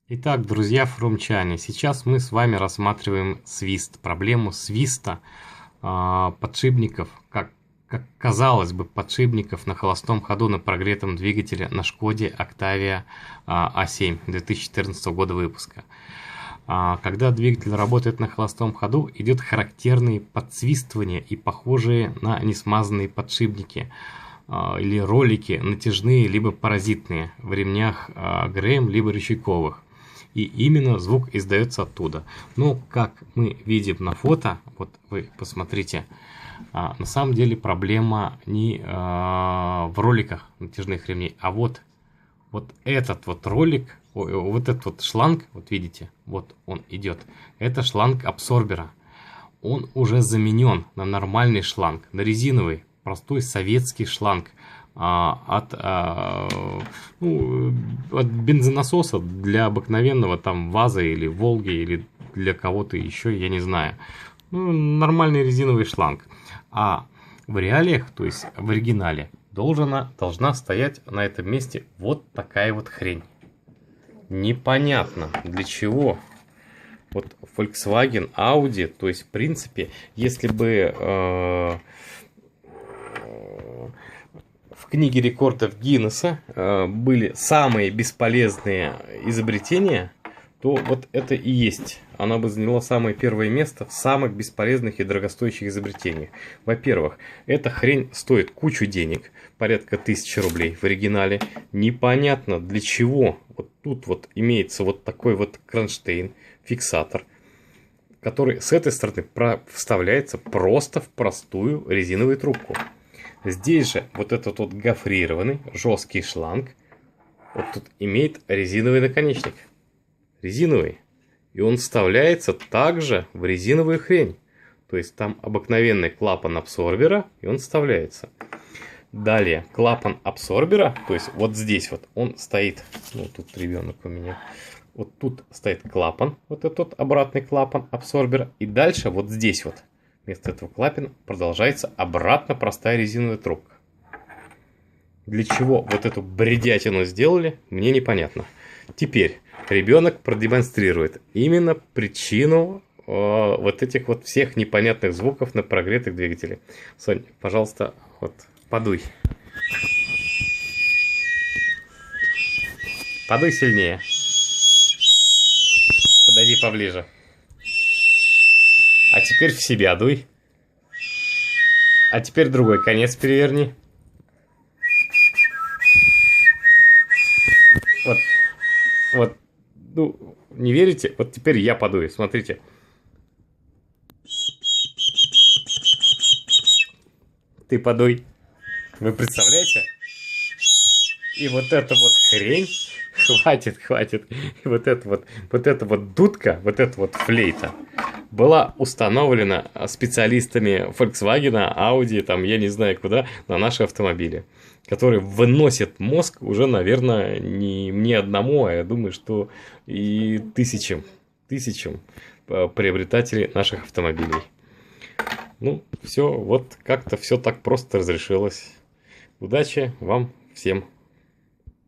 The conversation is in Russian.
Итак, друзья фрумчане, сейчас мы с вами рассматриваем свист, проблему свиста подшипников, как казалось бы, подшипников на холостом ходу на прогретом двигателе на Шкоде Octavia A7 2014 года выпуска. Когда двигатель работает на холостом ходу, идет характерные подсвистывания и похожие на несмазанные подшипники или ролики натяжные либо паразитные в ремнях ГРМ либо рычаговых. И именно звук издается оттуда. Но, как мы видим на фото, вот вы посмотрите, на самом деле проблема не в роликах натяжных ремней, а вот этот вот ролик, вот этот вот шланг, вот видите, вот он идет. Это шланг абсорбера. Он уже заменен на нормальный шланг, на резиновый, простой советский шланг. От бензонасоса для обыкновенного там ВАЗа или Волги или для кого-то еще, я не знаю. Нормальный резиновый шланг. А в реалиях, то есть в оригинале, должна стоять на этом месте вот такая вот хрень. Непонятно для чего. Вот Volkswagen, Audi, то есть в принципе, если бы в книге рекордов Гиннесса были самые бесполезные изобретения, то вот это и есть. Она бы заняла самое первое место в самых бесполезных и дорогостоящих изобретениях. Во-первых, эта хрень стоит кучу денег, порядка 1000 рублей в оригинале. Непонятно для чего. Вот тут вот имеется вот такой вот кронштейн, фиксатор, который с этой стороны вставляется просто в простую резиновую трубку. Здесь же вот этот вот гофрированный жесткий шланг вот тут имеет резиновый наконечник. Резиновый. И он вставляется также в резиновую хрень. То есть там обыкновенный клапан абсорбера, и он вставляется. Далее клапан абсорбера, то есть вот здесь вот он стоит. Ну тут ребенок у меня. Вот тут стоит клапан, вот этот обратный клапан абсорбера. И дальше вот здесь вот. Вместо этого клапана продолжается обратно простая резиновая трубка. Для чего вот эту бредятину сделали, мне непонятно. Теперь ребенок продемонстрирует именно причину вот этих вот всех непонятных звуков на прогретых двигателях. Сонь, пожалуйста, вот подуй. Подуй сильнее. Подойди поближе. А теперь в себя дуй. А теперь другой конец переверни. Вот. Ну, не верите? Вот теперь я подую. Смотрите. Ты подуй. Вы представляете? И вот эта вот хрень. Хватит. И вот эта вот дудка, вот эта вот флейта была установлена специалистами Volkswagen, Audi, там я не знаю куда, на наши автомобили, которые выносят мозг уже, наверное, не мне одному, а я думаю, что и тысячам приобретателей наших автомобилей. Ну, все, вот как-то все так просто разрешилось. Удачи вам всем!